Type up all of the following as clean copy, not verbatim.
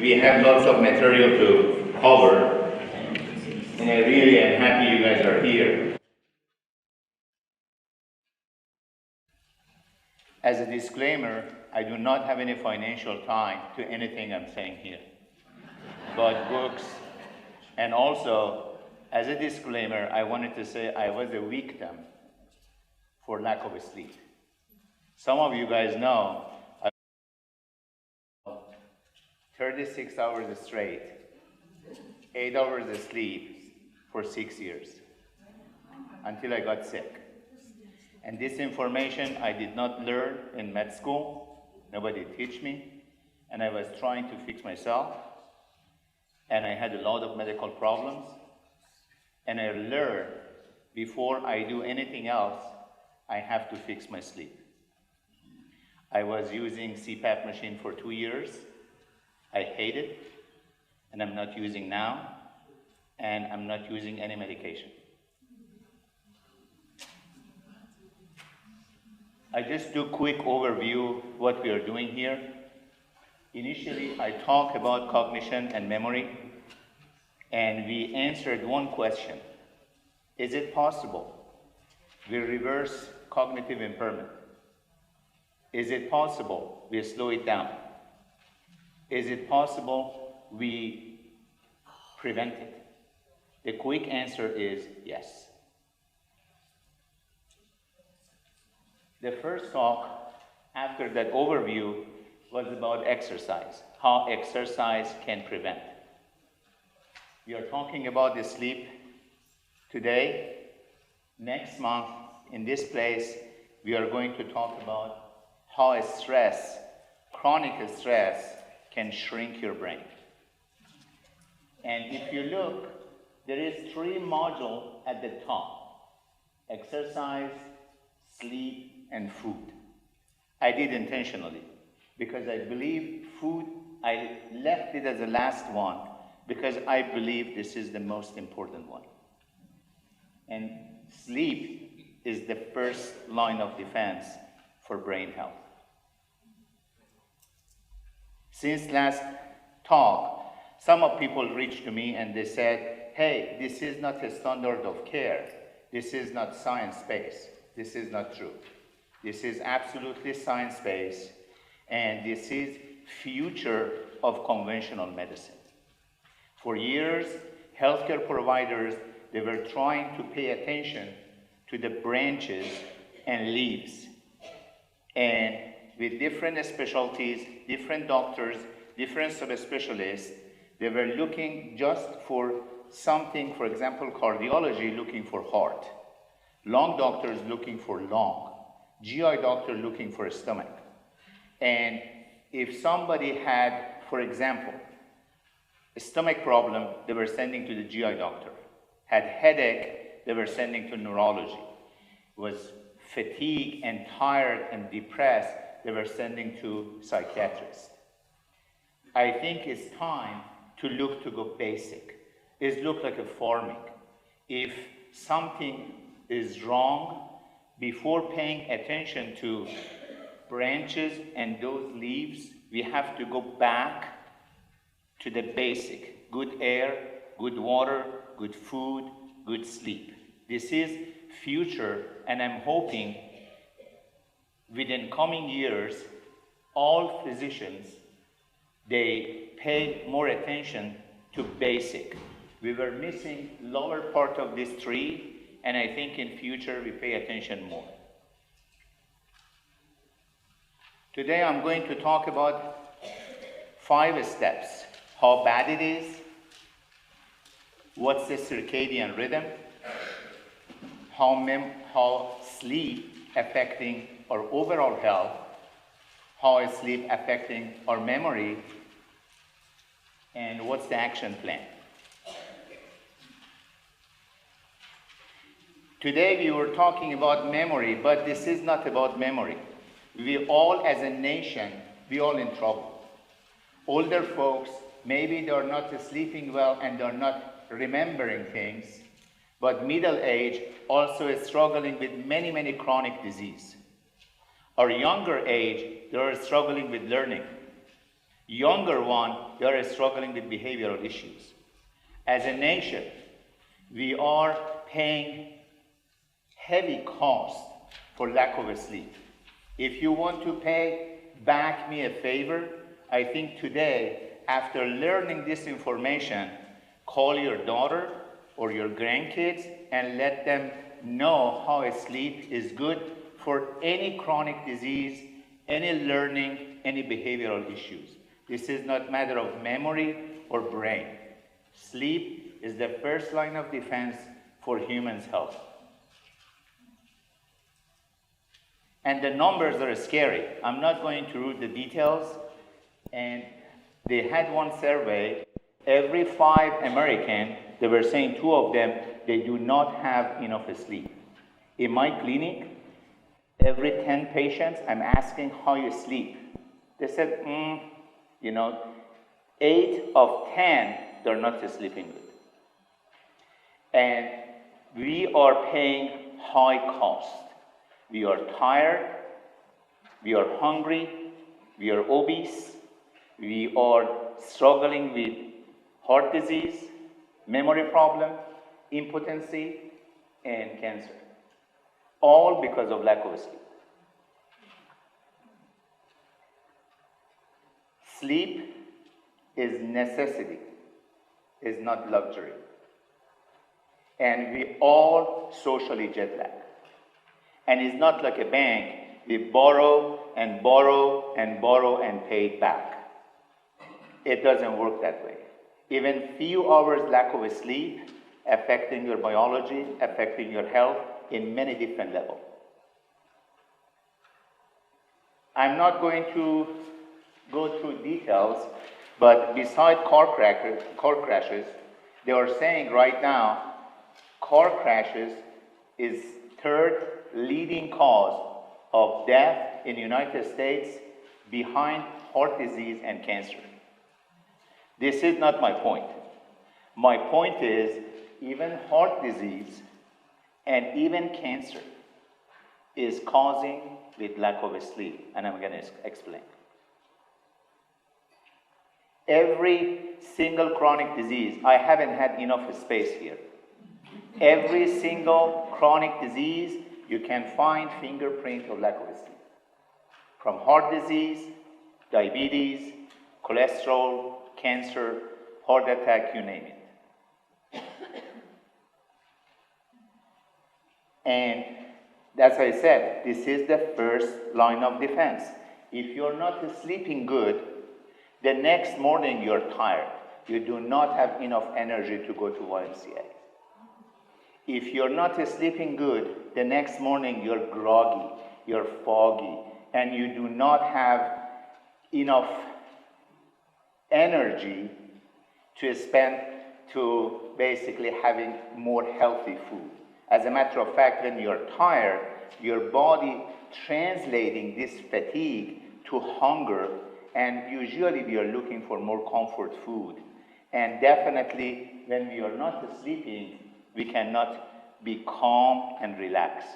we have lots of material to cover, and I really am happy you guys are here. As a disclaimer, I do not have any financial tie to anything I'm saying here, but books. And also, as a disclaimer, I wanted to say I was a victim for lack of sleep. Some of you guys know I 36 hours straight, 8 hours of sleep for 6 years until I got sick. And this information I did not learn in med school. Nobody teach me. And I was trying to fix myself. And I had a lot of medical problems. And I learned before I do anything else, I have to fix my sleep. I was using CPAP machine for 2 years. I hate it. And I'm not using now. And I'm not using any medication. I just do a quick overview what we are doing here. Initially, I talk about cognition and memory, and we answered one question. Is it possible we reverse cognitive impairment? Is it possible we slow it down? Is it possible we prevent it? The quick answer is yes. The first talk after that overview was about exercise, how exercise can prevent. We are talking about the sleep today. Next month, in this place, we are going to talk about how stress, chronic stress, can shrink your brain. And if you look, there is 3 modules at the top: exercise, sleep, and food. I did intentionally because I believe food, I left it as the last one because I believe this is the most important one. And sleep is the first line of defense for brain health. Since last talk, some of people reached to me and they said, hey, this is not a standard of care. This is not science-based. This is not true. This is absolutely science-based, and this is future of conventional medicine. For years, healthcare providers, they were trying to pay attention to the branches and leaves. And with different specialties, different doctors, different subspecialists, they were looking just for something, for example, cardiology looking for heart, lung doctors looking for lung, GI doctor looking for a stomach. And if somebody had, for example, a stomach problem, they were sending to the GI doctor. Had headache, they were sending to neurology. Was fatigued and tired and depressed, they were sending to psychiatrists. I think it's time to go basic. It's look like a farming. If something is wrong, before paying attention to branches and those leaves, we have to go back to the basic. Good air, good water, good food, good sleep. This is future, and I'm hoping within coming years, all physicians, they pay more attention to basic. We were missing lower part of this tree, and I think in future we pay attention more. Today I'm going to talk about 5 steps. How bad it is, what's the circadian rhythm, how sleep affecting our overall health, how is sleep affecting our memory, and what's the action plan. Today we were talking about memory, but this is not about memory. We all, as a nation, we all in trouble. Older folks, maybe they're not sleeping well and they're not remembering things, but middle age also is struggling with many, many chronic disease. Our younger age, they're struggling with learning. Younger one, they are struggling with behavioral issues. As a nation, we are paying heavy cost for lack of sleep. If you want to pay back me a favor, I think today, after learning this information, call your daughter or your grandkids and let them know how sleep is good for any chronic disease, any learning, any behavioral issues. This is not a matter of memory or brain. Sleep is the first line of defense for humans' health. And the numbers are scary. I'm not going to read the details. And they had one survey, every 5 Americans, they were saying 2 of them, they do not have enough sleep. In my clinic, every 10 patients, I'm asking how you sleep. They said, 8 of 10, they're not sleeping good. And we are paying high cost. We are tired, we are hungry, we are obese, we are struggling with heart disease, memory problem, impotency, and cancer. All because of lack of sleep. Sleep is necessity, is not luxury. And we all socially jet lag. And it's not like a bank. We borrow and borrow and borrow and pay it back. It doesn't work that way. Even few hours lack of sleep affecting your biology, affecting your health in many different levels. I'm not going to go through details, but beside car crashes, they are saying right now, car crashes is third leading cause of death in the United States behind heart disease and cancer. This is not my point. My point is even heart disease and even cancer is causing with lack of sleep, and I'm going to explain. Every single chronic disease, I haven't had enough space here. Every single chronic disease, you can find fingerprint of lack of sleep. From heart disease, diabetes, cholesterol, cancer, heart attack, you name it. And as I said, this is the first line of defense. If you're not sleeping good, the next morning you're tired. You do not have enough energy to go to YMCA. If you're not sleeping good, the next morning you're groggy, you're foggy, and you do not have enough energy to spend to basically having more healthy food. As a matter of fact, when you're tired, your body translating this fatigue to hunger, and usually we are looking for more comfort food. And definitely when we are not sleeping, we cannot be calm and relaxed.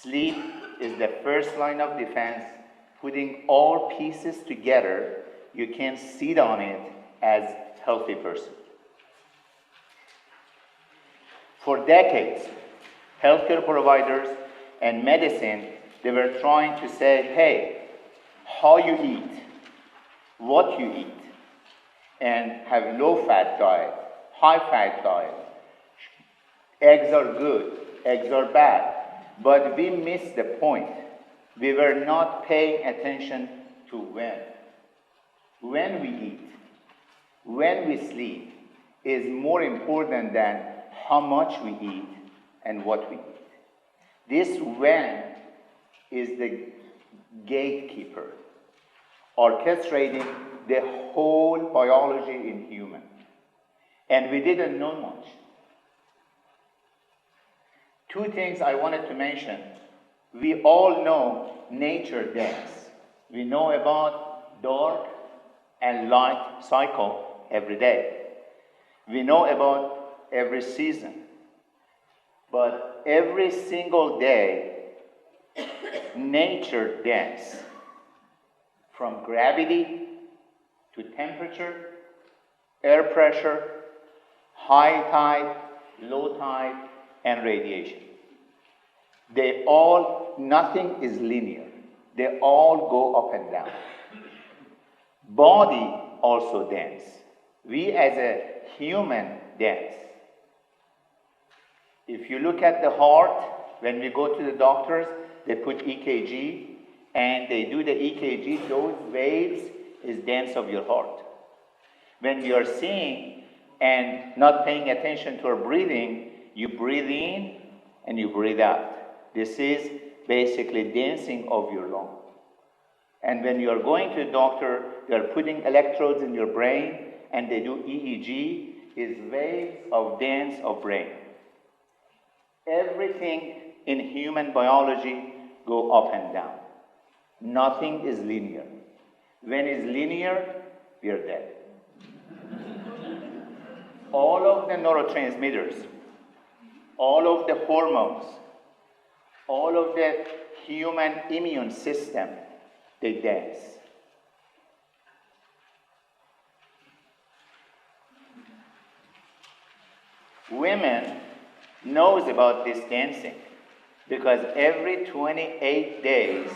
Sleep is the first line of defense. Putting all pieces together, you can sit on it as a healthy person. For decades, healthcare providers and medicine, they were trying to say, hey, how you eat, what you eat, and have low-fat diet, high-fat diet. Eggs are good, eggs are bad. But we missed the point. We were not paying attention to when. When we eat, when we sleep, is more important than how much we eat and what we eat. This when is the gatekeeper, orchestrating the whole biology in human. And we didn't know much. Two things I wanted to mention. We all know nature dance. We know about dark and light cycle every day. We know about every season. But every single day, nature dance. From gravity to temperature, air pressure, high tide, low tide, and radiation. Nothing is linear. They all go up and down. Body also dance. We as a human dance. If you look at the heart, when we go to the doctors, they put EKG, and they do the EKG, those waves is dance of your heart. When we are seeing and not paying attention to our breathing, you breathe in and you breathe out. This is basically dancing of your lung. And when you are going to the doctor, they are putting electrodes in your brain and they do EEG, is waves of dance of brain. Everything in human biology go up and down. Nothing is linear. When it's linear, we are dead. All of the neurotransmitters, all of the hormones, all of the human immune system, they dance. Women knows about this dancing because every 28 days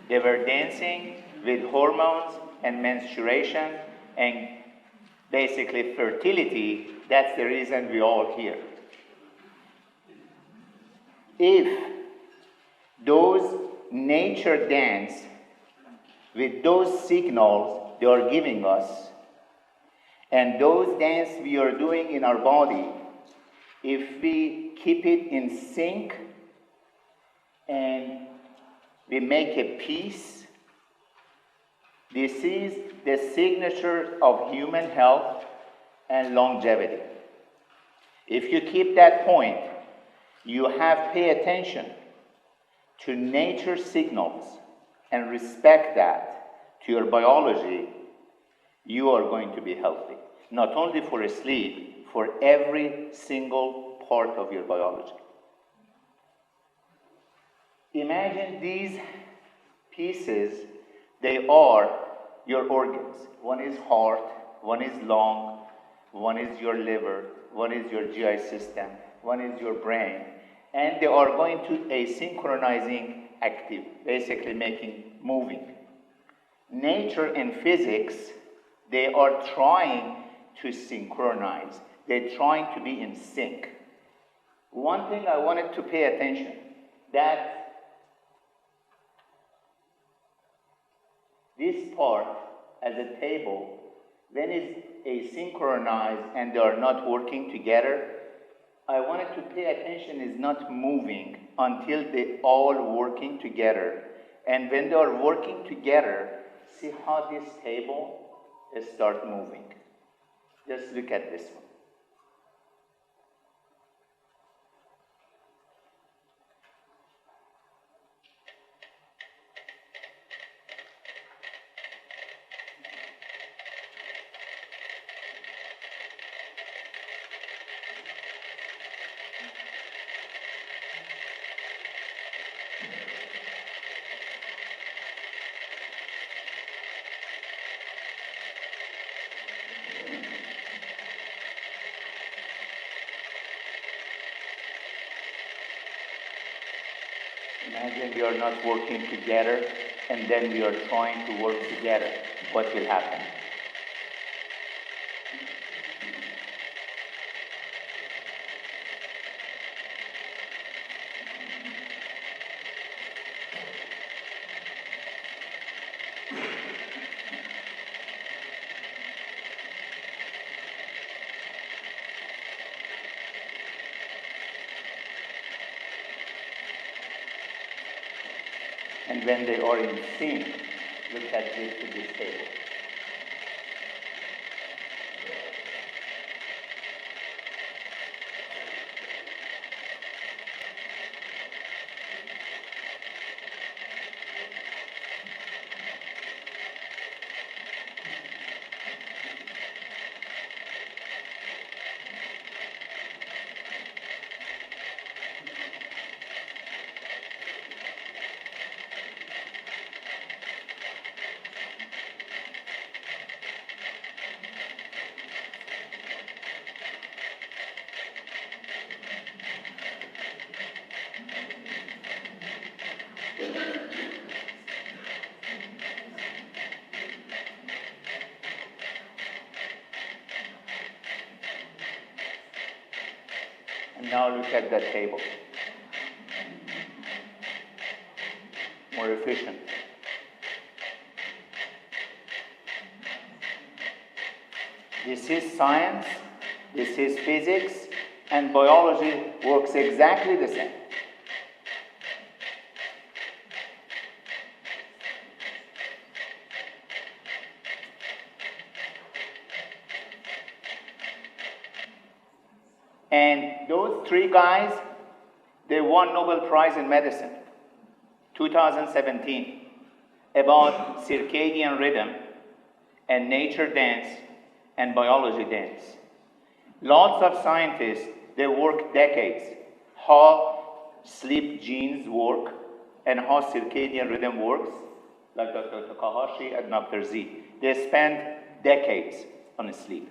they were dancing with hormones and menstruation and basically fertility. That's the reason we all here. If those nature dance with those signals they are giving us, and those dance we are doing in our body, if we keep it in sync and we make a peace, this is the signature of human health and longevity. If you keep that point, you have pay attention to nature signals and respect that to your biology, you are going to be healthy. Not only for sleep, for every single part of your biology. Imagine these pieces, they are your organs. One is heart, one is lung, one is your liver, one is your GI system, one is your brain, and they are going to a synchronizing active, basically moving. Nature and physics, they are trying to synchronize. They're trying to be in sync. One thing I wanted to pay attention, that this part as a table, when it's asynchronized and they are not working together, I wanted to pay attention is not moving until they all working together. And when they are working together, see how this table start moving. Just look at this one. Imagine we are not working together and then we are trying to work together. What will happen? And when they are in sync, look at this to this table. Now look at that table. More efficient. This is science, this is physics, and biology works exactly the same. And those three guys, they won Nobel Prize in Medicine, 2017, about circadian rhythm and nature dance and biology dance. Lots of scientists, they work decades how sleep genes work and how circadian rhythm works, like Dr. Takahashi and Dr. Z. They spend decades on sleep.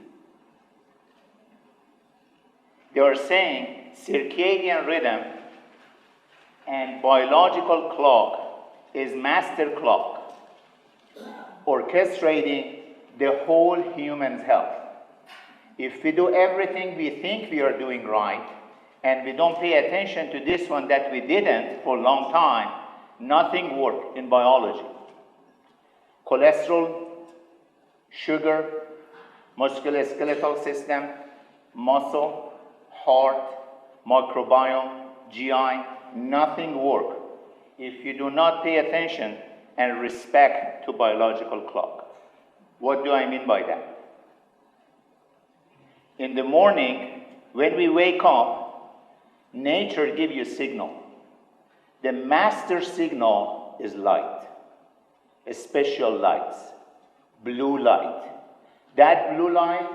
They are saying circadian rhythm and biological clock is master clock, orchestrating the whole human's health. If we do everything we think we are doing right, and we don't pay attention to this one that we didn't for a long time, nothing works in biology. Cholesterol, sugar, musculoskeletal system, muscle, heart, microbiome, GI, nothing works if you do not pay attention and respect to biological clock. What do I mean by that? In the morning, when we wake up, nature gives you a signal. The master signal is light, special lights, blue light. That blue light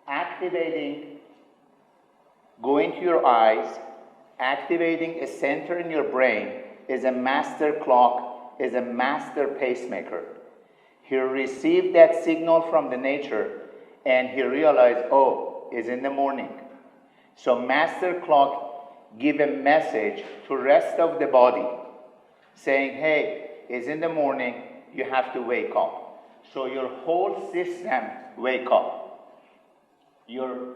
activating, going to your eyes, activating a center in your brain is a master clock, is a master pacemaker. He received that signal from the nature and he realized, oh, it's in the morning. So master clock give a message to rest of the body saying, hey, it's in the morning, you have to wake up. So your whole system wake up. Your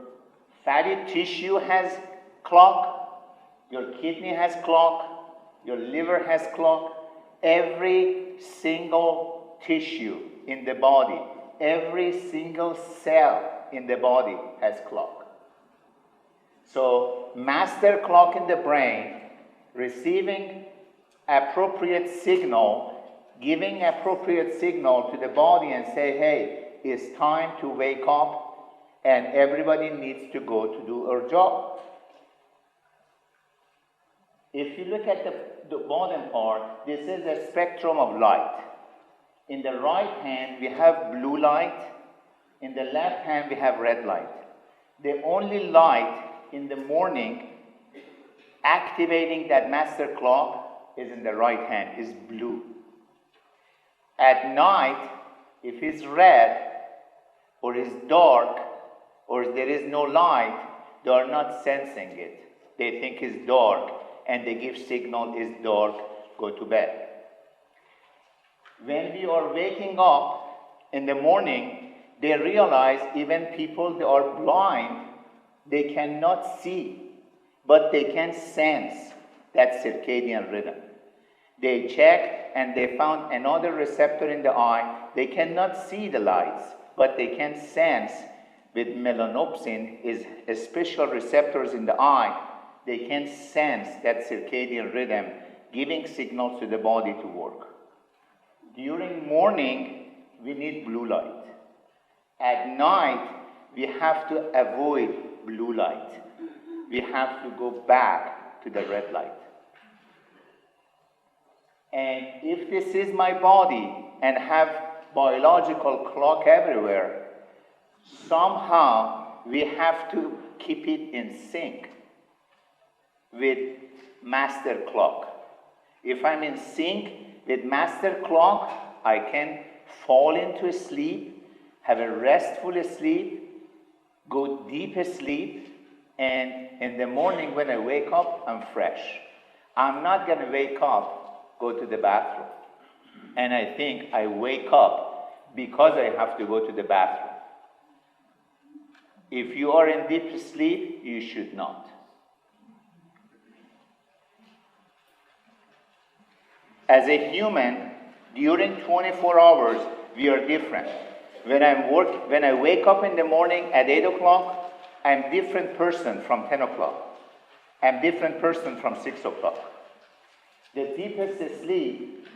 fatty tissue has clock, your kidney has clock, your liver has clock. Every single tissue in the body, every single cell in the body has clock. So master clock in the brain, receiving appropriate signal, giving appropriate signal to the body and say, hey, it's time to wake up and everybody needs to go to do our job. If you look at the bottom part, this is a spectrum of light. In the right hand, we have blue light. In the left hand, we have red light. The only light in the morning activating that master clock is in the right hand, is blue. At night, if it's red or it's dark or there is no light, they are not sensing it. They think it's dark and they give signal it's dark, go to bed. When we are waking up in the morning, they realize even people that are blind, they cannot see, but they can sense that circadian rhythm. They checked and they found another receptor in the eye. They cannot see the lights, but they can sense with melanopsin is special receptors in the eye. They can sense that circadian rhythm, giving signals to the body to work. During morning, we need blue light. At night, we have to avoid blue light. We have to go back to the red light. And if this is my body and have biological clock everywhere, somehow we have to keep it in sync with master clock. If I'm in sync with master clock, I can fall into sleep, have a restful sleep, go deep sleep, and in the morning when I wake up, I'm fresh. I'm not going to wake up, go to the bathroom. And I think I wake up because I have to go to the bathroom. If you are in deep sleep, you should not. As a human, during 24 hours, we are different. When I wake up in the morning at 8 o'clock, I'm a different person from 10 o'clock. I'm a different person from 6 o'clock. The deepest sleep,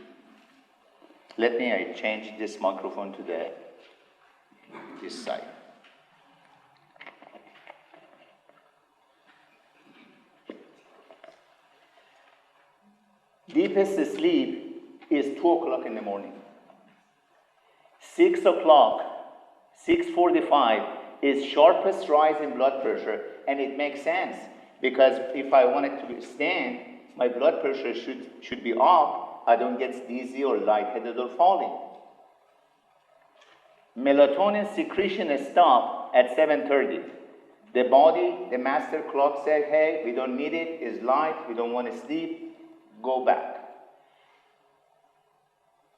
let me change this microphone to this side. Deepest sleep is 2 o'clock in the morning. 6 o'clock, 6:45 is sharpest rise in blood pressure, and it makes sense because if I wanted to stand, my blood pressure should be up. I don't get dizzy or lightheaded or falling. Melatonin secretion stops at 7:30. The body, the master clock said, hey, we don't need it, it's light, we don't want to sleep, go back.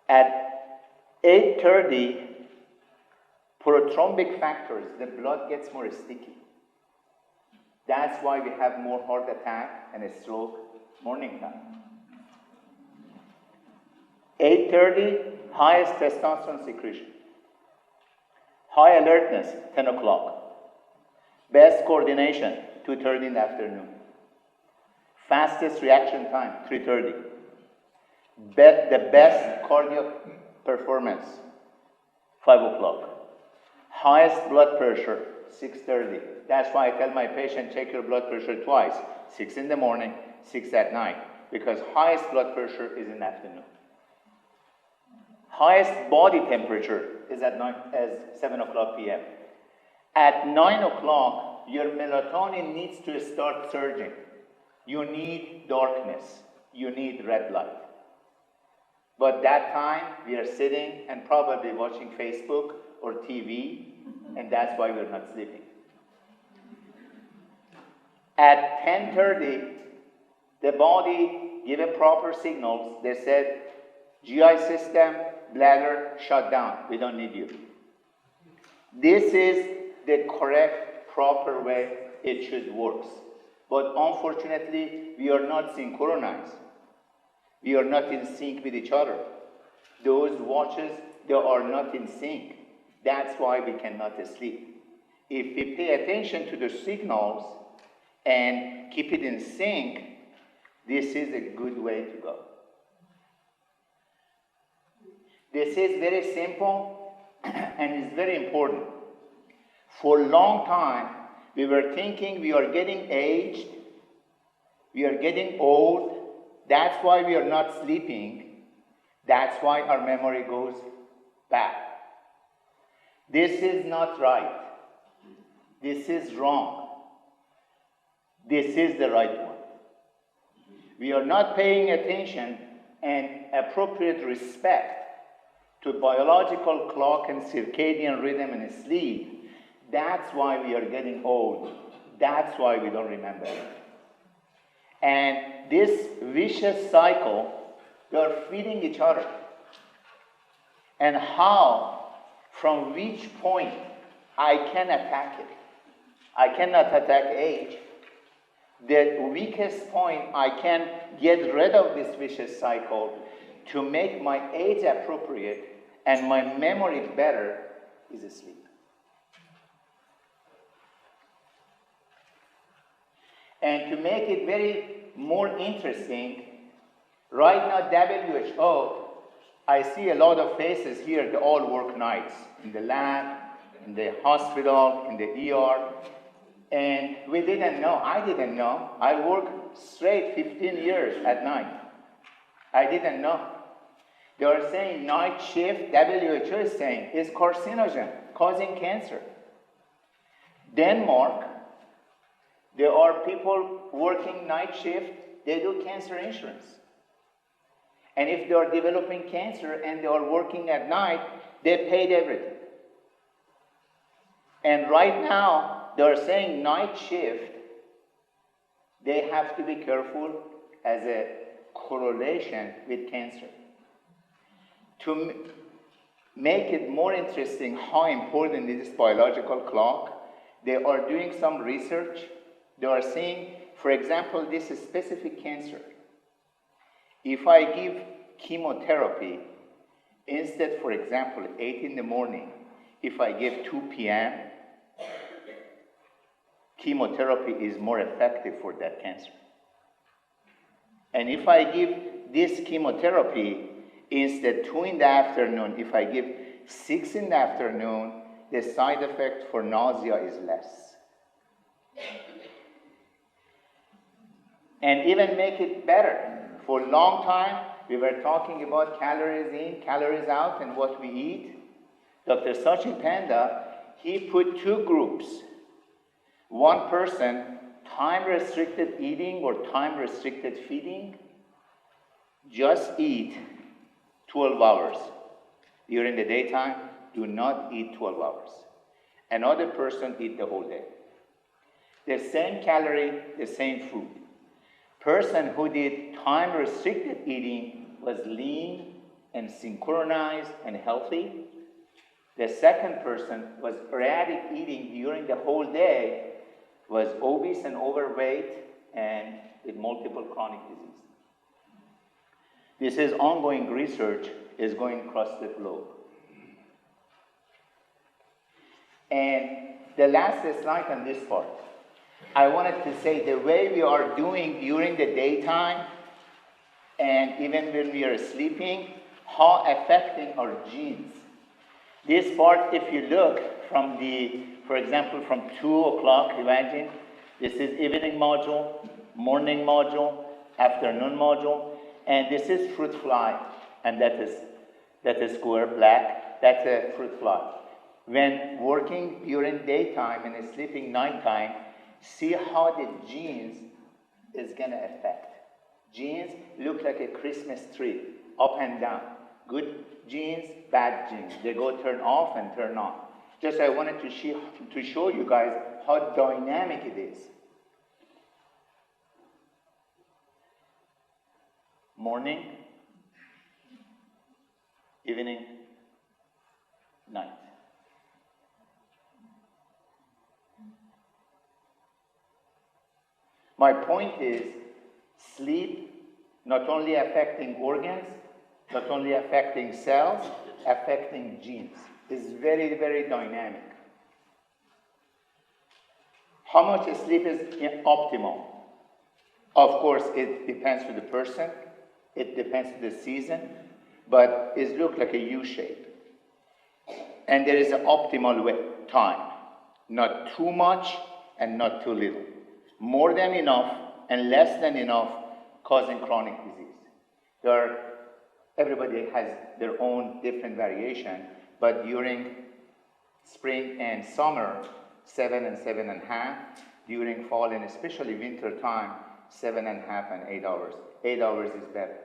At 8:30, prothrombic factors, the blood gets more sticky. That's why we have more heart attack and a stroke morning time. 8:30, highest testosterone secretion. High alertness, 10 o'clock. Best coordination, 2:30 in the afternoon. Fastest reaction time, 3:30. The best cardiac performance, 5 o'clock. Highest blood pressure, 6:30. That's why I tell my patient, check your blood pressure twice, 6 in the morning, 6 at night, because highest blood pressure is in the afternoon. Highest body temperature is at 7 o'clock p.m. At 9 o'clock, your melatonin needs to start surging. You need darkness. You need red light. But that time, we are sitting and probably watching Facebook or TV, and that's why we're not sleeping. At 10:30, the body give a proper signals. They said, GI system, bladder, shut down. We don't need you. This is the correct, proper way it should work. But unfortunately, we are not synchronized. We are not in sync with each other. Those watches, they are not in sync. That's why we cannot sleep. If we pay attention to the signals and keep it in sync, this is a good way to go. This is very simple and is very important. For a long time, we were thinking we are getting aged, we are getting old, that's why we are not sleeping, that's why our memory goes bad. This is not right. This is wrong. This is the right one. We are not paying attention and appropriate respect to biological clock and circadian rhythm and sleep. That's why we are getting old. That's why we don't remember. And this vicious cycle, we are feeding each other. And how, from which point I can attack it. I cannot attack age. The weakest point I can get rid of this vicious cycle to make my age appropriate and my memory better is sleep. And to make it very more interesting, right now WHO, I see a lot of faces here, they all work nights in the lab, in the hospital, in the ER, and we didn't know, I didn't know. I worked straight 15 years at night. I didn't know. They are saying night shift, WHO is saying, is carcinogen, causing cancer. Denmark, there are people working night shift, they do cancer insurance. And if they are developing cancer and they are working at night, they paid everything. And right now, they are saying night shift, they have to be careful as a correlation with cancer. To make it more interesting how important is this biological clock, They are doing some research. They are saying, for example, this specific cancer, if I give chemotherapy, instead, for example, 8 in the morning, if I give 2 p.m., chemotherapy is more effective for that cancer. And if I give this chemotherapy, instead 2 in the afternoon, if I give 6 in the afternoon, the side effect for nausea is less. And even make it better. For a long time, we were talking about calories in, calories out, and what we eat. Dr. Sachin Panda, he put 2 groups. One person, time-restricted eating or time-restricted feeding, just eat 12 hours. During the daytime, do not eat 12 hours. Another person eat the whole day. The same calorie, the same food. Person who did time-restricted eating was lean and synchronized and healthy. The second person was erratic eating during the whole day, was obese and overweight, and with multiple chronic disease. This is ongoing research, is going across the globe. And the last slide on this part, I wanted to say the way we are doing during the daytime and even when we are sleeping, how affecting our genes. This part, if you look from for example, from 2 o'clock, imagine, this is evening module, morning module, afternoon module, and this is fruit fly, and that is square black, that's a fruit fly. When working during daytime and sleeping nighttime, see how the genes is going to affect. Genes look like a Christmas tree, up and down. Good genes, bad genes. They go turn off and turn on. Just I wanted to show you guys how dynamic it is. Morning, evening, night. My point is, sleep not only affecting organs, not only affecting cells, affecting genes. It's very, very dynamic. How much sleep is optimal? Of course, it depends on the person. It depends on the season. But it looks like a U shape. And there is an optimal time. Not too much and not too little. More than enough and less than enough causing chronic disease. Everybody has their own different variation, but during spring and summer, 7 and 7.5. During fall and especially winter time, 7.5 and 8 hours. 8 hours is better.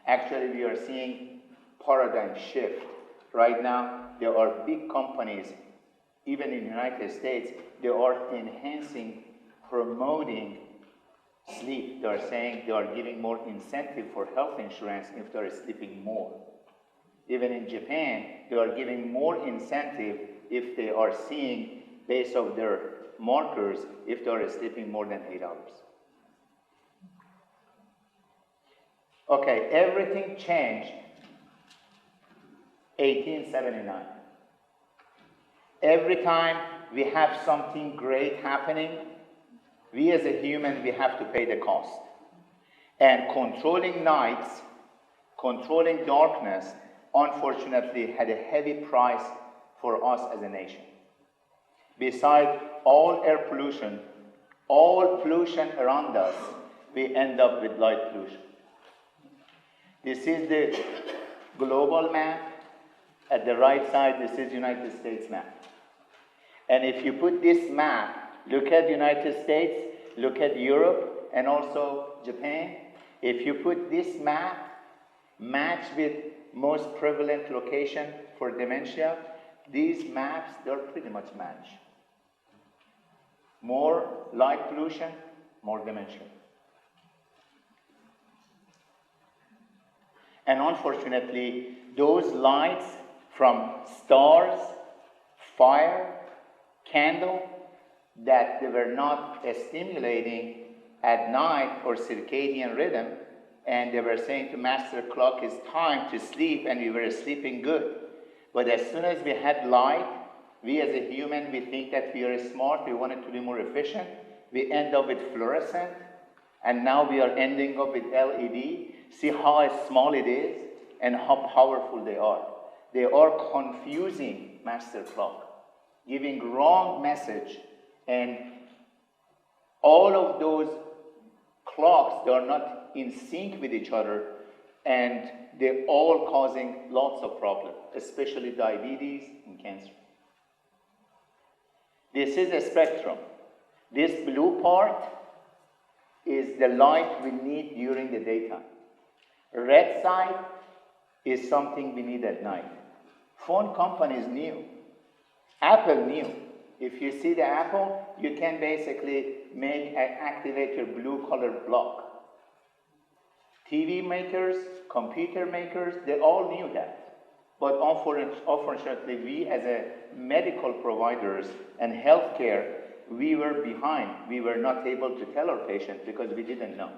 Actually, we are seeing paradigm shift. Right now, there are big companies, even in the United States, they are enhancing, promoting sleep. They are saying they are giving more incentive for health insurance if they are sleeping more. Even in Japan, they are giving more incentive if they are seeing, based on their markers, if they are sleeping more than 8 hours. Okay, everything changed 1879. Every time we have something great happening, we as a human, we have to pay the cost. And controlling nights, controlling darkness, unfortunately had a heavy price for us as a nation. Besides all air pollution, all pollution around us, we end up with light pollution. This is the global map. At the right side, this is United States map. And if you put this map, look at the United States, look at Europe, and also Japan. If you put this map, match with most prevalent location for dementia, these maps, they're pretty much match. More light pollution, more dementia. And unfortunately, those lights from stars, fire, candle that they were not stimulating at night or circadian rhythm, and they were saying to master clock, it's time to sleep, and we were sleeping good. But as soon as we had light, we as a human, we think that we are smart, we want it to be more efficient. We end up with fluorescent, and now we are ending up with LED. See how small it is and how powerful they are. They are confusing master clock, giving wrong message, and all of those clocks, they are not in sync with each other, and they're all causing lots of problems, especially diabetes and cancer. This is a spectrum. This blue part is the light we need during the daytime. Red side is something we need at night. Phone companies knew. Apple knew. If you see the Apple, you can basically activate your blue colored block. TV makers, computer makers, they all knew that. But unfortunately, we as a medical providers and healthcare, we were behind. We were not able to tell our patients because we didn't know.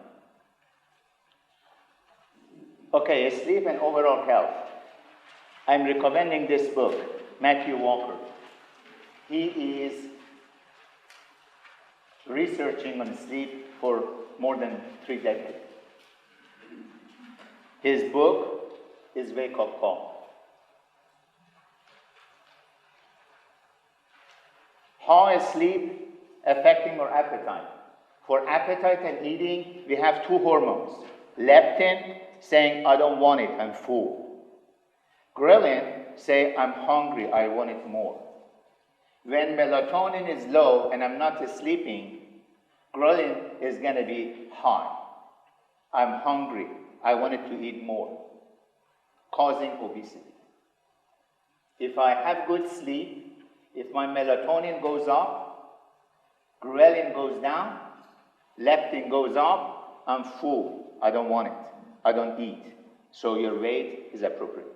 Okay, sleep and overall health. I'm recommending this book, Matthew Walker. He is researching on sleep for more than 3 decades. His book is Wake Up Call. How is sleep affecting our appetite? For appetite and eating, we have 2 hormones. Leptin, saying, I don't want it, I'm full. Ghrelin, say, I'm hungry, I want it more. When melatonin is low and I'm not sleeping, ghrelin is going to be high. I'm hungry, I wanted to eat more, causing obesity. If I have good sleep, if my melatonin goes up, ghrelin goes down, leptin goes up, I'm full, I don't want it, I don't eat. So your weight is appropriate.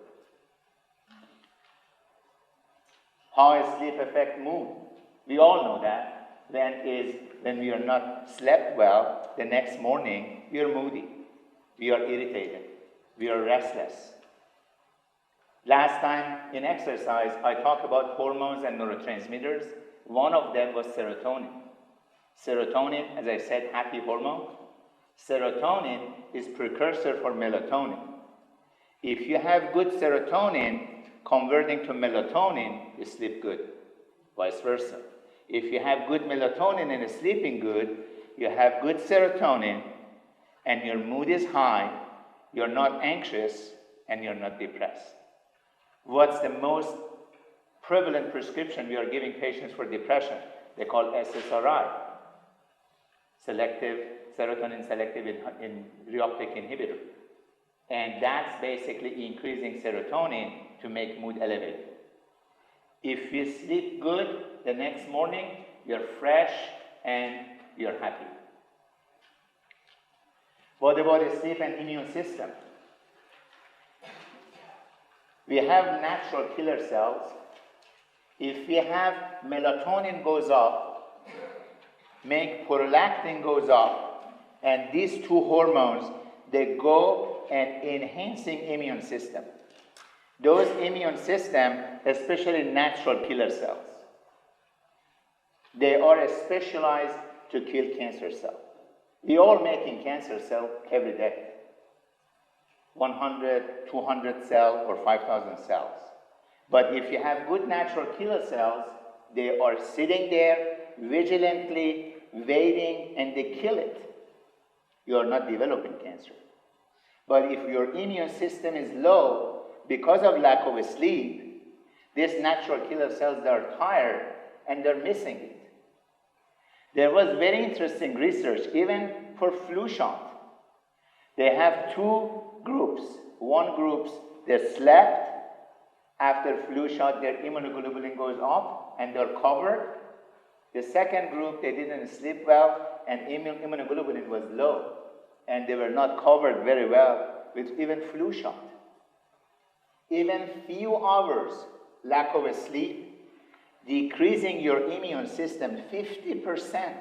How does sleep affect mood? We all know that. When we are not slept well, the next morning, we are moody. We are irritated. We are restless. Last time in exercise, I talked about hormones and neurotransmitters. One of them was serotonin. Serotonin, as I said, happy hormone. Serotonin is precursor for melatonin. If you have good serotonin converting to melatonin, you sleep good. Vice versa. If you have good melatonin and sleeping good, you have good serotonin, and your mood is high, you're not anxious, and you're not depressed. What's the most prevalent prescription we are giving patients for depression? They call SSRI, serotonin selective reuptake inhibitor. And that's basically increasing serotonin to make mood elevated. If you sleep good the next morning, you're fresh and you're happy. What about the sleep and immune system? We have natural killer cells. If we have melatonin goes up, make prolactin goes up, and these 2 hormones, they go and enhancing immune system. Those immune system, especially natural killer cells, they are specialized to kill cancer cells. We all making cancer cells every day. 100, 200 cells or 5,000 cells. But if you have good natural killer cells, they are sitting there vigilantly waiting and they kill it. You are not developing cancer. But if your immune system is low because of lack of sleep, these natural killer cells are tired and they're missing it. There was very interesting research, even for flu shot. They have 2 groups. One group, they slept. After flu shot, their immunoglobulin goes up and they're covered. The second group, they didn't sleep well and immunoglobulin was low. And they were not covered very well with even flu shot. Even few hours lack of sleep, decreasing your immune system 50%.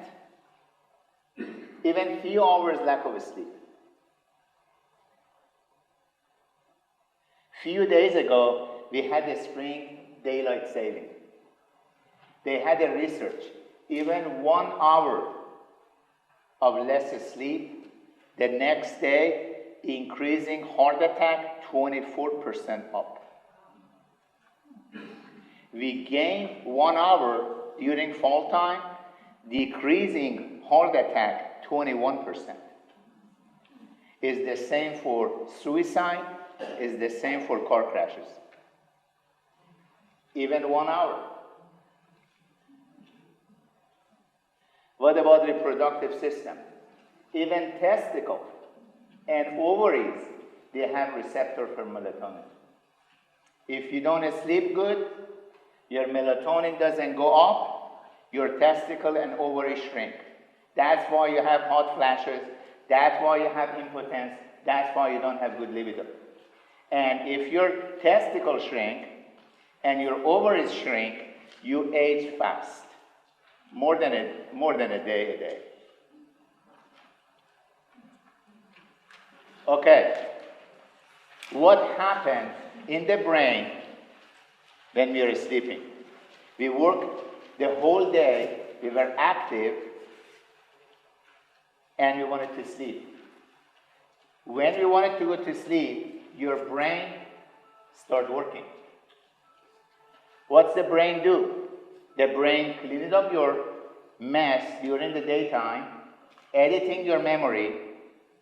Even few hours lack of sleep. Few days ago, we had a spring daylight saving. They had a research, even 1 hour of less sleep, the next day, increasing heart attack 24% up. We gain 1 hour during fall time, decreasing heart attack 21%. Is the same for suicide, is the same for car crashes. Even 1 hour. What about reproductive system? Even testicle and ovaries, they have receptor for melatonin. If you don't sleep good, your melatonin doesn't go up, your testicle and ovary shrink. That's why you have hot flashes, that's why you have impotence, that's why you don't have good libido. And if your testicles shrink and your ovaries shrink, you age fast. More than a day. Okay, what happens in the brain when we are sleeping? We work the whole day, we were active, and we wanted to sleep. When we wanted to go to sleep, your brain starts working. What's the brain do? The brain cleans up your mess during the daytime, editing your memory,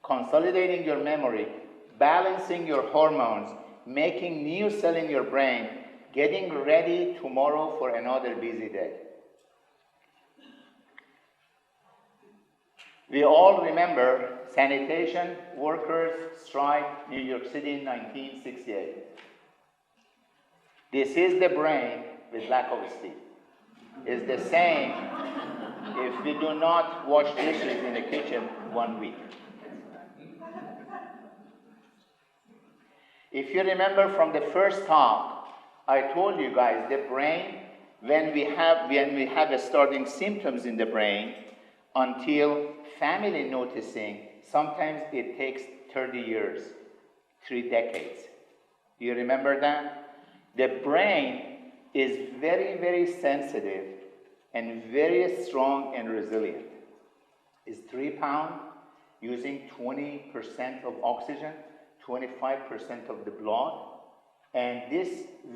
consolidating your memory, balancing your hormones, making new cells in your brain, getting ready tomorrow for another busy day. We all remember sanitation workers strike New York City in 1968. This is the brain with lack of sleep. It's the same if we do not wash dishes in the kitchen 1 week. If you remember from the first talk, I told you guys the brain, when we have starting symptoms in the brain, until family noticing, sometimes it takes 30 years, 3 decades. You remember that? The brain is very, very sensitive and very strong and resilient. It's 3 pounds, using 20% of oxygen, 25% of the blood, and this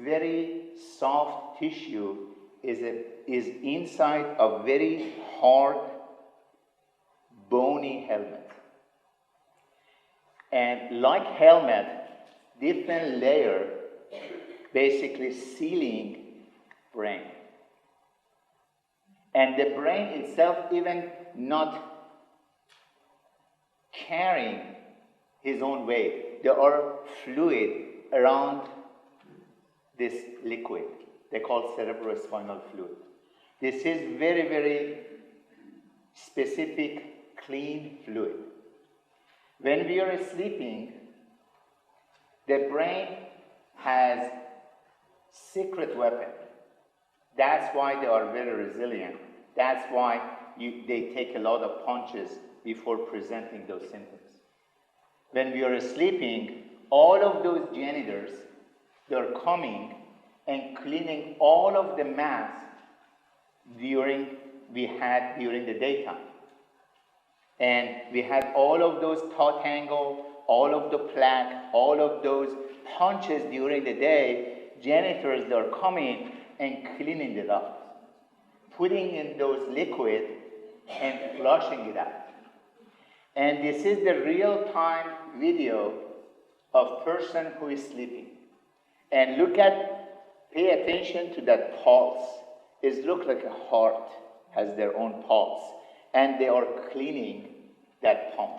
very soft tissue is inside a very hard, bony helmet. And like helmet, different layer basically sealing brain. And the brain itself even not carrying his own weight. There are fluid around this liquid. They call cerebrospinal fluid. This is very, very specific, clean fluid. When we are sleeping, the brain has secret weapon. That's why they are very resilient. That's why they take a lot of punches before presenting those symptoms. When we are sleeping, all of those janitors, they're coming and cleaning all of the mess we had during the daytime. And we had all of those thought tangle, all of the plaque, all of those punches during the day. Janitors, they're coming and cleaning it up, putting in those liquid and flushing it out. And this is the real-time video of person who is sleeping. And pay attention to that pulse. It looks like a heart has their own pulse. And they are cleaning that pump.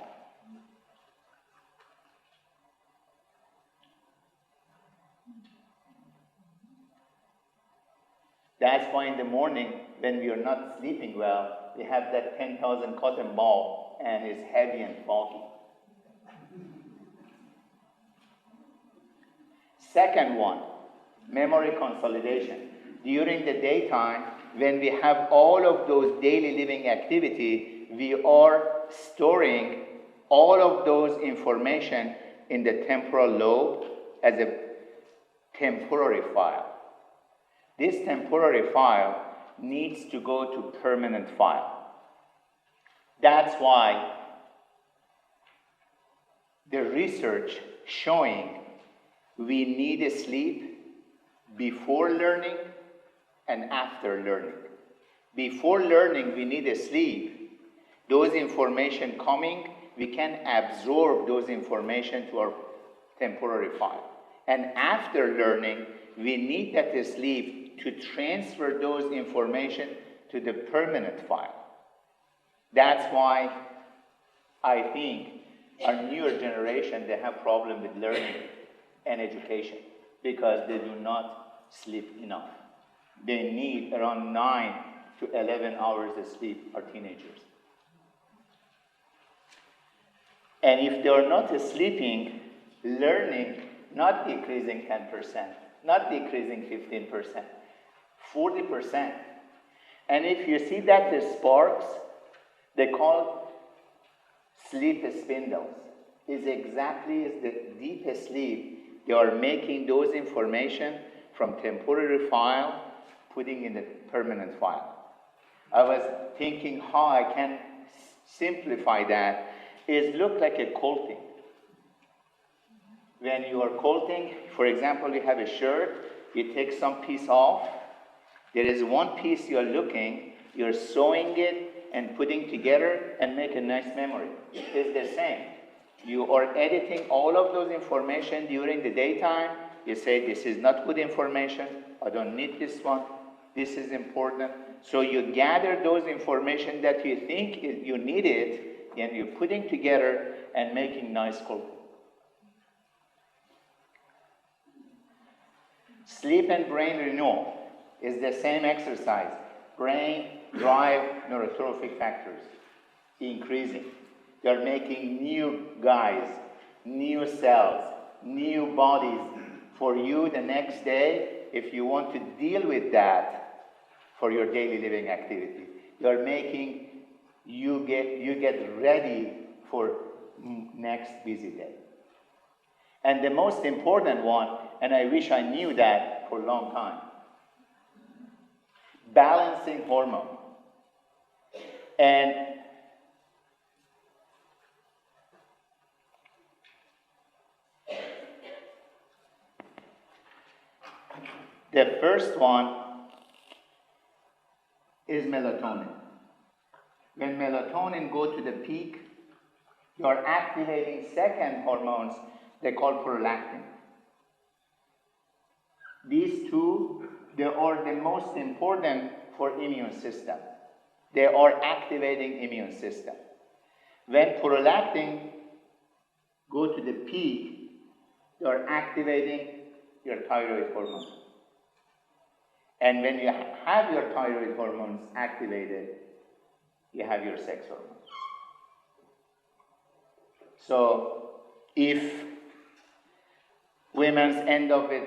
That's why in the morning, when we are not sleeping well, we have that 10,000 cotton ball and it's heavy and foggy. Second one, memory consolidation. during the daytime, when we have all of those daily living activity, we are storing all of those information in the temporal lobe as a temporary file. This temporary file needs to go to permanent file. That's why the research showing we need a sleep before learning and after learning. Before learning, we need a sleep. Those information coming, we can absorb those information to our temporary file. And after learning, we need that sleep to transfer those information to the permanent file. That's why I think our newer generation, they have problem with learning and education because they do not sleep enough. They need around 9 to 11 hours of sleep, our teenagers. And if they are not sleeping, learning not decreasing 10%, not decreasing 15%, 40%. And if you see that the sparks, they call sleep spindles, is exactly as the deep sleep, they are making those information from temporary file, putting in the permanent file. I was thinking how I can simplify that. Is look like a quilting. When you are quilting, for example, you have a shirt, you take some piece off, there is one piece you're looking, you're sewing it and putting together and make a nice memory. It's the same. You are editing all of those information during the daytime. You say, this is not good information, I don't need this one, this is important. So you gather those information that you think you needed, and you're putting together and making nice quilting. Sleep and brain renewal is the same exercise. Brain drive neurotrophic factors increasing. They're making new guys, new cells, new bodies for you the next day if you want to deal with that for your daily living activity. You're making you get ready for next busy day. And the most important one, and I wish I knew that for a long time, balancing hormone. And the first one is melatonin. When melatonin go to the peak, you are activating second hormones they call prolactin. These two, they are the most important for immune system. They are activating immune system. When prolactin go to the peak, you are activating your thyroid hormone. And when you have your thyroid hormones activated, you have your sex hormones. So if women end up with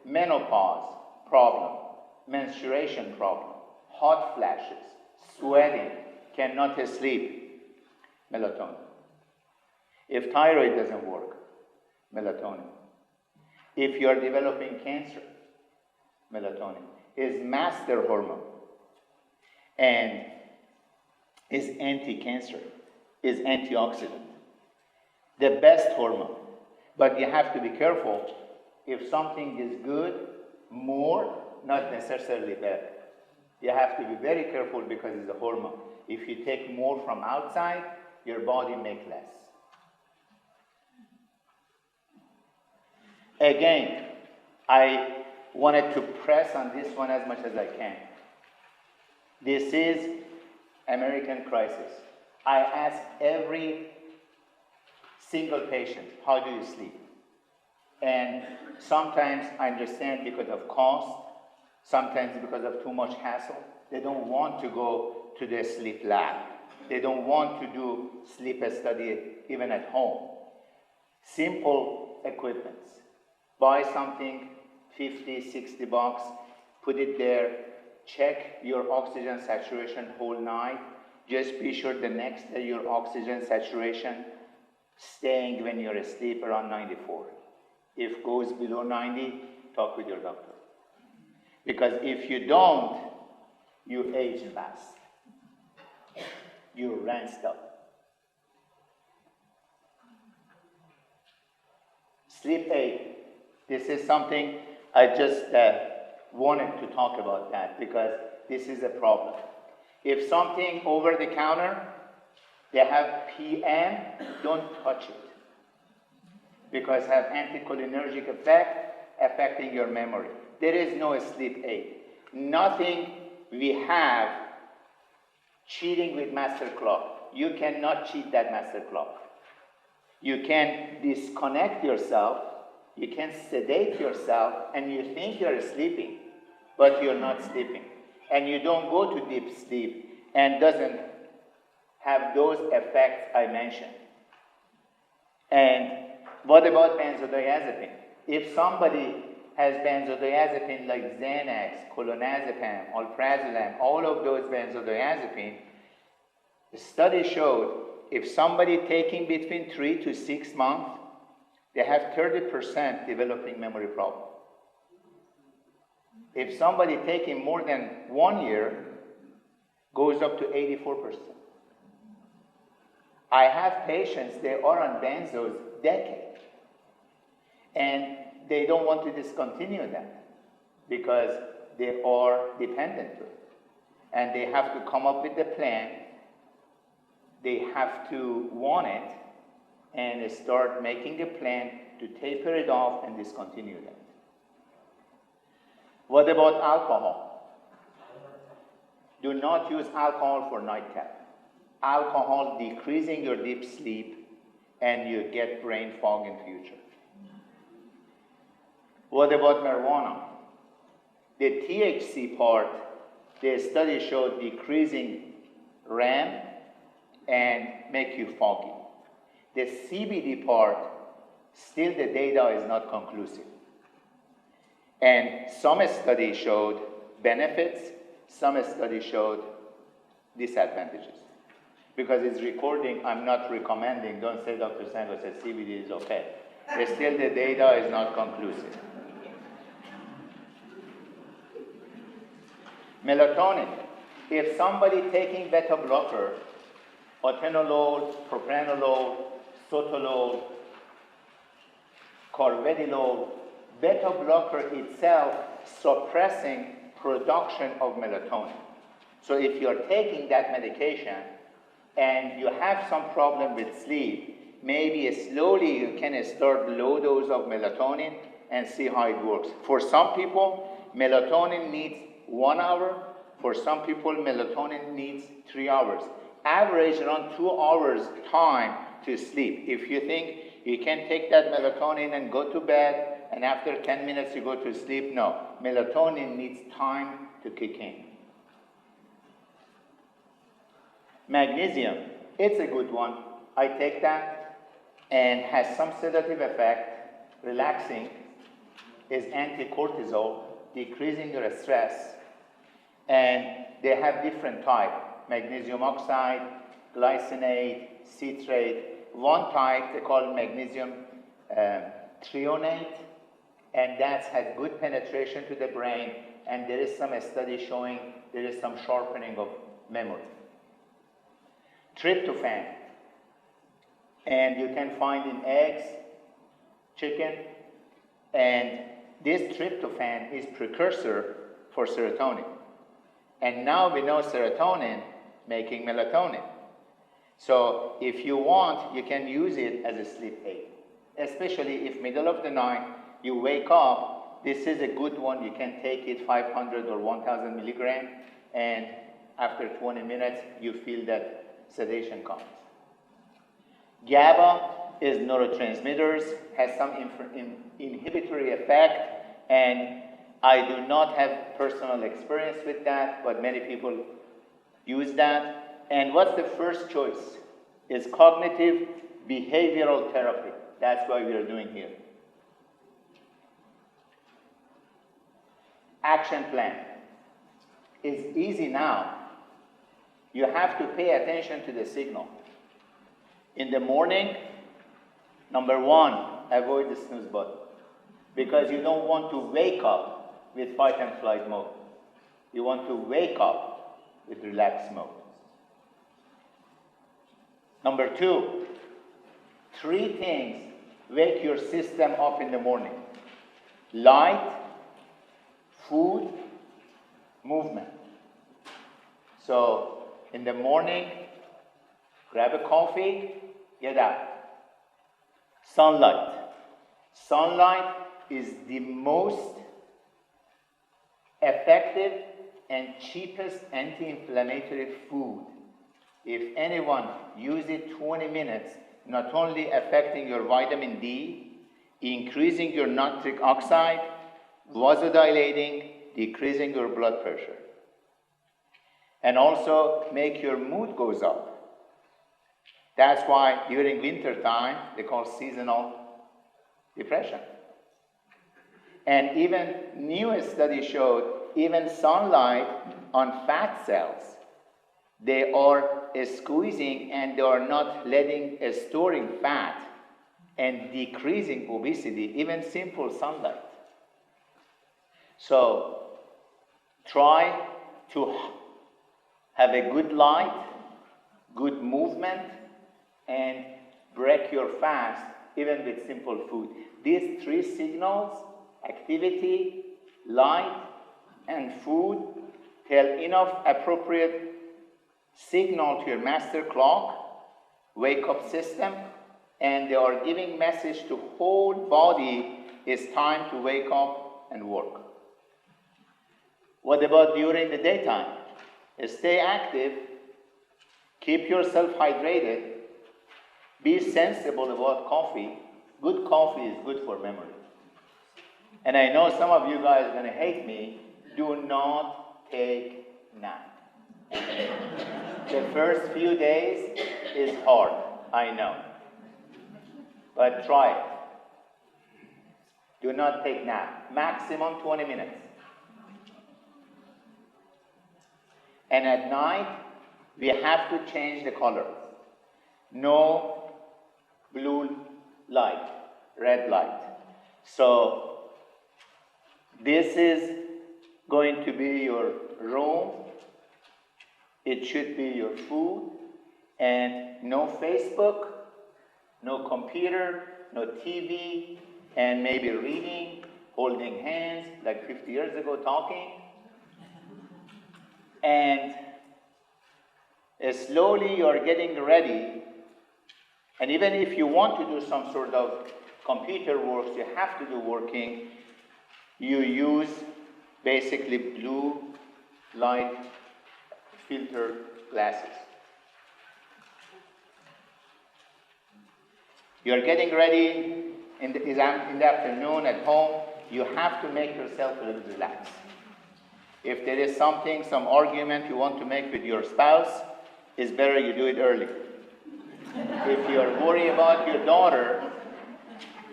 menopause problem, menstruation problem, hot flashes, sweating, cannot sleep, melatonin. If thyroid doesn't work, melatonin. If you are developing cancer, melatonin is master hormone and is anti-cancer, is antioxidant, the best hormone. But you have to be careful. If something is good, more, not necessarily better. You have to be very careful because it's a hormone. If you take more from outside, your body makes less. Again, I wanted to press on this one as much as I can. This is American crisis. I ask every single patient, how do you sleep? And sometimes I understand because of cost, sometimes because of too much hassle. They don't want to go to the sleep lab. They don't want to do sleep study even at home. Simple equipment. Buy something, 50, 60 bucks, put it there, check your oxygen saturation whole night. Just be sure the next day your oxygen saturation staying when you're asleep around 94. If goes below 90, talk with your doctor. Because if you don't, you age fast. You ranced up. Sleep aid. This is something I just wanted to talk about that because this is a problem. If something over the counter, they have PM, don't touch it. Because have anticholinergic effect affecting your memory. There is no sleep aid. Nothing we have cheating with master clock. You cannot cheat that master clock. You can disconnect yourself, you can sedate yourself, and you think you're sleeping, but you're not sleeping. And you don't go to deep sleep and doesn't have those effects I mentioned. And what about benzodiazepine? If somebody has benzodiazepine like Xanax, clonazepam, alprazolam, all of those benzodiazepine, the study showed if somebody taking between 3 to 6 months, they have 30% developing memory problem. If somebody taking more than 1 year, goes up to 84%. I have patients, they are on benzos decades, and they don't want to discontinue them because they are dependent to it. And they have to come up with a plan, they have to want it, and start making a plan to taper it off and discontinue them. What about alcohol? Do not use alcohol for nightcap. Alcohol decreasing your deep sleep and you get brain fog in future. What about marijuana? The THC part, the study showed decreasing RAM and make you foggy. The CBD part, still the data is not conclusive. And some studies showed benefits, some studies showed disadvantages. Because it's recording, I'm not recommending, don't say Dr. Sagha said CBD is okay. Still the data is not conclusive. Melatonin. If somebody taking beta blocker, atenolol, propranolol, sotalol, carvedilol, beta blocker itself suppressing production of melatonin. So if you're taking that medication and you have some problem with sleep, maybe slowly you can start low dose of melatonin and see how it works. For some people, melatonin needs 1 hour. For some people, melatonin needs 3 hours. Average around 2 hours time to sleep. If you think you can take that melatonin and go to bed, and after 10 minutes you go to sleep, no. Melatonin needs time to kick in. Magnesium, it's a good one. I take that and has some sedative effect, relaxing, is anti-cortisol, decreasing your stress, and they have different type, magnesium oxide, glycinate, citrate. One type they call magnesium threonate, and that has good penetration to the brain, and there is some study showing there is some sharpening of memory. Tryptophan, and you can find in eggs, chicken, and this tryptophan is precursor for serotonin. And now we know serotonin making melatonin. So if you want, you can use it as a sleep aid. Especially if middle of the night you wake up, this is a good one. You can take it 500 or 1000 milligrams, and after 20 minutes you feel that sedation comes. GABA is neurotransmitters, has some inhibitory effect, and I do not have personal experience with that, but many people use that. And what's the first choice? Is cognitive behavioral therapy. That's what we are doing here. action plan is easy now. You have to pay attention to the signal. In the morning, number one, avoid the snooze button, because you don't want to wake up with fight and flight mode. You want to wake up with relaxed mode. Number two, 3 things wake your system up in the morning: light, food, movement. So in the morning, grab a coffee, get out. Sunlight. Sunlight is the most effective and cheapest anti-inflammatory food. If anyone use it 20 minutes, not only affecting your vitamin D, increasing your nitric oxide, vasodilating, decreasing your blood pressure, and also make your mood goes up. That's why during winter time, they call seasonal depression. And even newest study showed even sunlight on fat cells, they are squeezing and they are not storing fat and decreasing obesity, even simple sunlight. So try to have a good light, good movement, and break your fast even with simple food. These 3 signals, activity, light, and food, tell enough appropriate signal to your master clock, wake-up system, and they are giving message to whole body, it's time to wake up and work. What about during the daytime? Stay active, keep yourself hydrated, be sensible about coffee. Good coffee is good for memory. And I know some of you guys are going to hate me. Do not take nap. The first few days is hard, I know. But try it. Do not take nap. Maximum 20 minutes. And at night, we have to change the color. No blue light, red light. So this is going to be your room. It should be your food. And no Facebook, no computer, no TV, and maybe reading, holding hands, like 50 years ago talking. And slowly you're getting ready. And even if you want to do some sort of computer work, you have to do working, you use basically blue light filter glasses. You're getting ready in the afternoon at home, you have to make yourself a little relaxed. If there is some argument you want to make with your spouse, it's better you do it early. If you're worried about your daughter,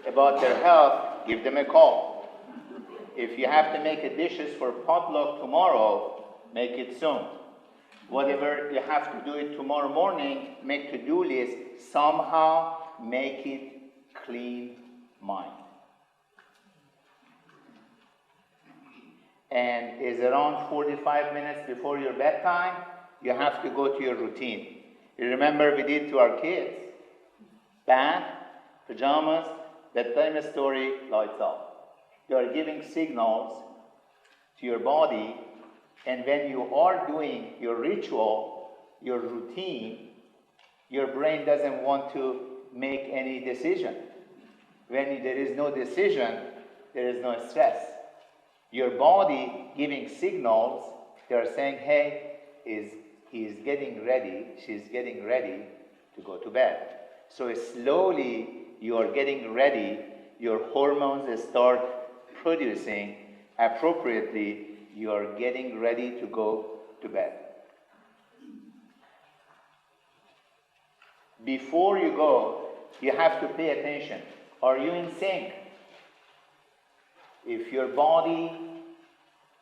about their health, give them a call. If you have to make dishes for potluck tomorrow, make it soon. Whatever you have to do it tomorrow morning, make to-do list, somehow make it clean mind. And is around 45 minutes before your bedtime, you have to go to your routine. You remember we did to our kids, bath, pajamas, bedtime story, lights off. You are giving signals to your body, and when you are doing your ritual, your routine, your brain doesn't want to make any decision. When there is no decision, there is no stress. Your body giving signals, they are saying, hey, he's getting ready, she's getting ready to go to bed. So slowly you are getting ready, your hormones start producing appropriately, you are getting ready to go to bed. Before you go, you have to pay attention. Are you in sync? If your body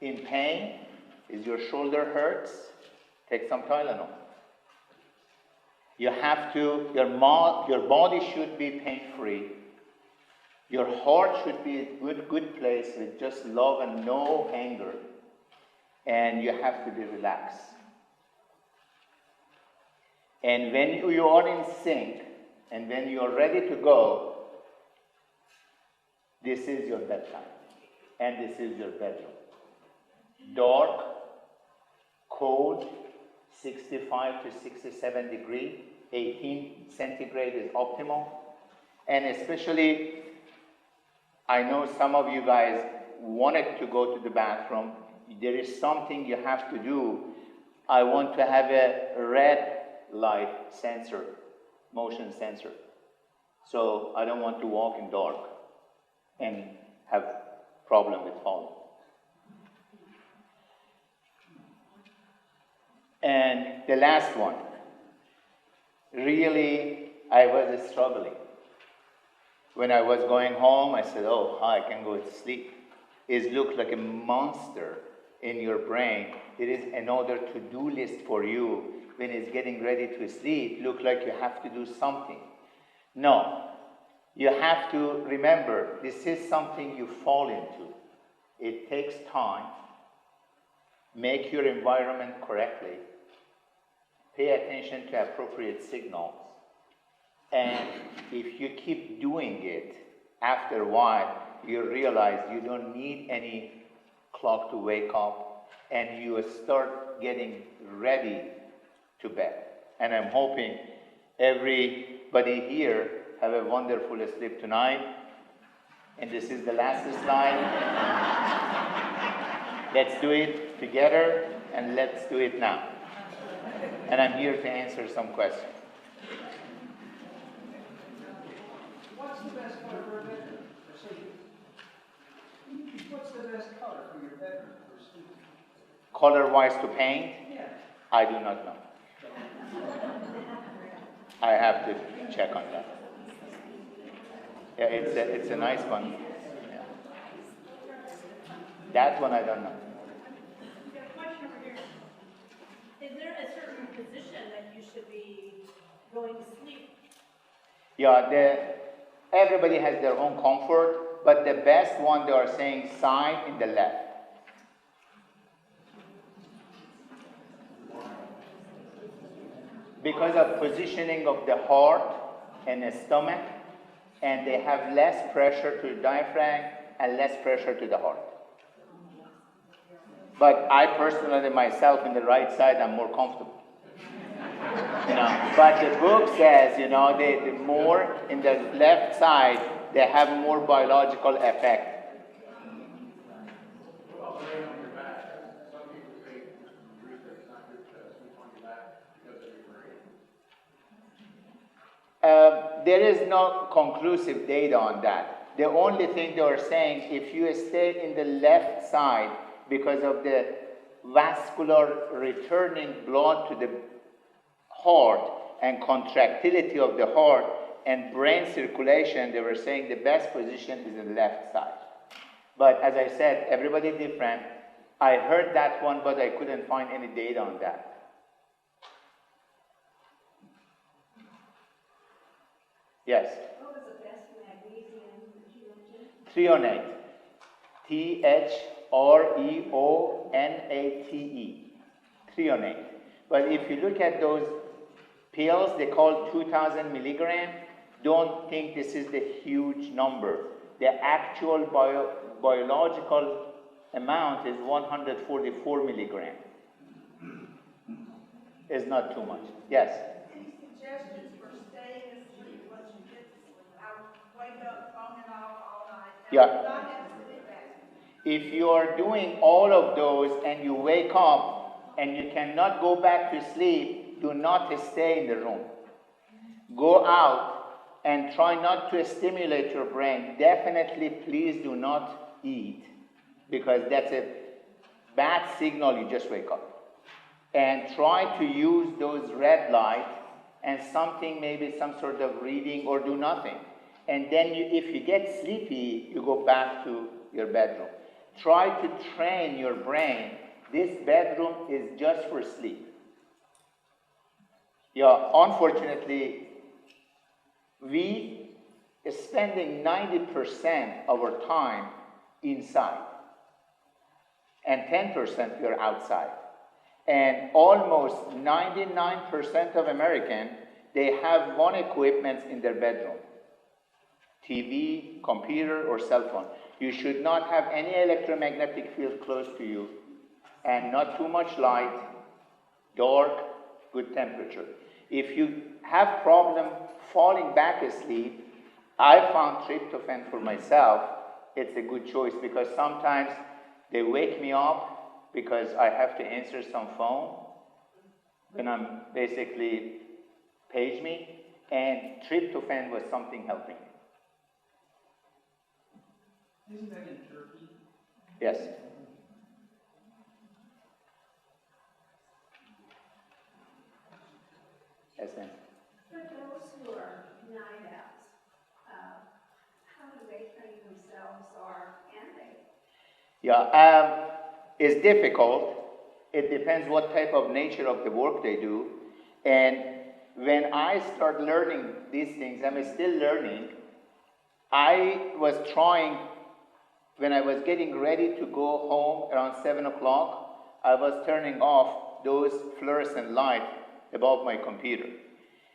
in pain, is your shoulder hurts, take some Tylenol. You have to, your body should be pain-free. Your heart should be a good place with just love and no anger. And you have to be relaxed. And when you are in sync, and when you are ready to go, this is your bedtime. And this is your bedroom. Dark, cold, 65 to 67 degrees, 18 centigrade is optimal. And especially, I know some of you guys wanted to go to the bathroom. There is something you have to do. I want to have a red light sensor, motion sensor. So I don't want to walk in dark and have problem with falling. And the last one, really, I was struggling. When I was going home, I said, oh, I can go to sleep. It looked like a monster in your brain. It is another to-do list for you. When it's getting ready to sleep, look like you have to do something. No, you have to remember, this is something you fall into. It takes time. Make your environment correctly. Pay attention to appropriate signals. And if you keep doing it, after a while, you realize you don't need any clock to wake up, and you start getting ready to bed. And I'm hoping everybody here have a wonderful sleep tonight. And this is the last slide. Let's do it together, and let's do it now. And I'm here to answer some questions. What's the best color for a bedroom for sleeping? What's the best color for your bedroom for sleeping? Color-wise to paint? Yeah. I do not know. I have to check on that. Yeah, it's a nice one. Yeah. That one I don't know. I've got a question over here. Is there a certain position that you should be going to sleep? Yeah, everybody has their own comfort, but the best one they are saying side in the left. Because of positioning of the heart and the stomach, and they have less pressure to the diaphragm and less pressure to the heart. But I personally myself in the right side, I'm more comfortable. But the book says, the more in the left side, they have more biological effect. There is no conclusive data on that. The only thing they are saying, if you stay in the left side because of the vascular returning blood to the heart and contractility of the heart and brain circulation, they were saying the best position is the left side. But as I said, everybody different. I heard that one, but I couldn't find any data on that. Yes? What was the best magnesium that you mentioned? Threonate. Threonate. Threonate. But if you look at those pills, they call 2,000 milligram. Don't think this is the huge number. The actual biological amount is 144 milligram. It's not too much. Yes? Any suggestions for staying asleep once you get to sleep? I wake up phone and off all night. Yeah. I'm not in sleep apnea. If you are doing all of those and you wake up and you cannot go back to sleep, do not stay in the room. Go out and try not to stimulate your brain. Definitely, please do not eat, because that's a bad signal you just wake up. And try to use those red lights and something, maybe some sort of reading, or do nothing. And then if you get sleepy, you go back to your bedroom. try to train your brain, this bedroom is just for sleep. Yeah, unfortunately, we are spending 90% of our time inside, and 10% we are outside. And almost 99% of Americans, they have one equipment in their bedroom. TV, computer, or cell phone. You should not have any electromagnetic field close to you, and not too much light, dark, good temperature. If you have problem falling back asleep, I found tryptophan for myself. It's a good choice because sometimes they wake me up because I have to answer some phone when I'm basically page me, and tryptophan was something helping. Isn't that in Turkey? Yes. Yes, ma'am. For those who are night owls, how do they train themselves, or can they? Yeah, it's difficult. It depends what type of nature of the work they do. And when I start learning these things, I'm still learning. I was trying, when I was getting ready to go home around 7 o'clock, I was turning off those fluorescent lights above my computer.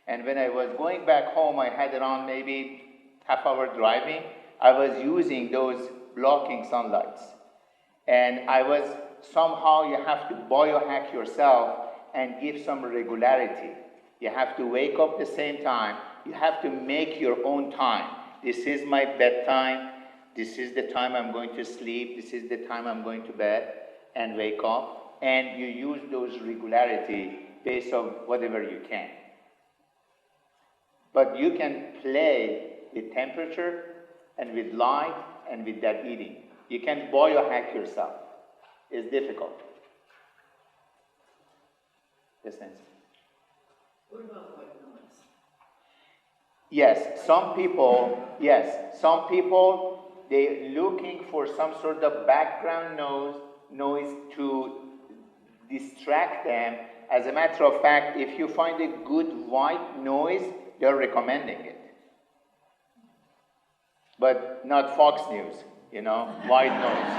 And when I was going back home, I had around maybe half-hour driving. I was using those blocking sunlights. And I was, somehow you have to biohack yourself and give some regularity. You have to wake up the same time. You have to make your own time. This is my bedtime. This is the time I'm going to sleep. This is the time I'm going to bed and wake up. And you use those regularity based on whatever you can. But you can play with temperature and with light and with that eating. You can biohack yourself. It's difficult. Yes, Nancy? What about white noise? Yes, some people, they're looking for some sort of background noise to distract them. As a matter of fact, if you find a good white noise, they're recommending it. But not Fox News, white noise.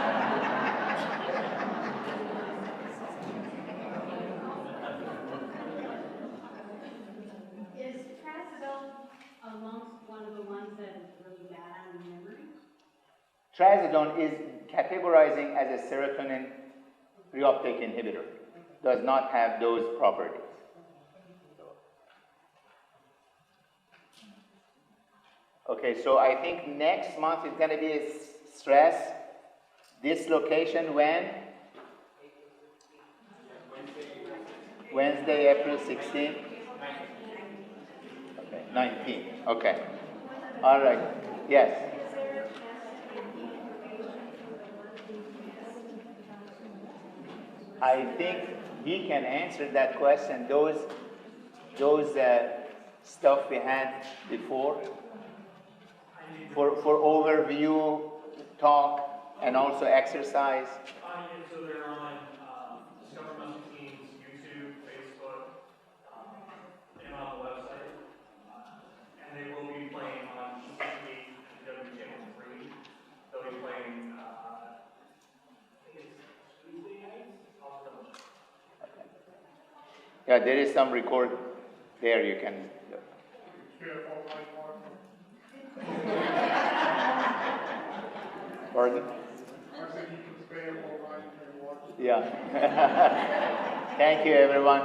Is trazodone amongst one of the ones that is really bad on memory? Trazodone is categorizing as a serotonin reuptake inhibitor. Does not have those properties. Okay, so I think next month is going to be a stress. This location when? Wednesday, April 16th? Okay, 19th. Okay. All right. Yes. I think he can answer that question. Those stuff we had before for overview, talk, and also exercise. So they're on Discover Muscle Team's YouTube, Facebook, and on the website. And they will be playing on EW Channel 3. They'll be playing, I think it's Tuesday nights. I'll double check. Yeah, there is some record there you can. Pardon? Yeah. Thank you, everyone.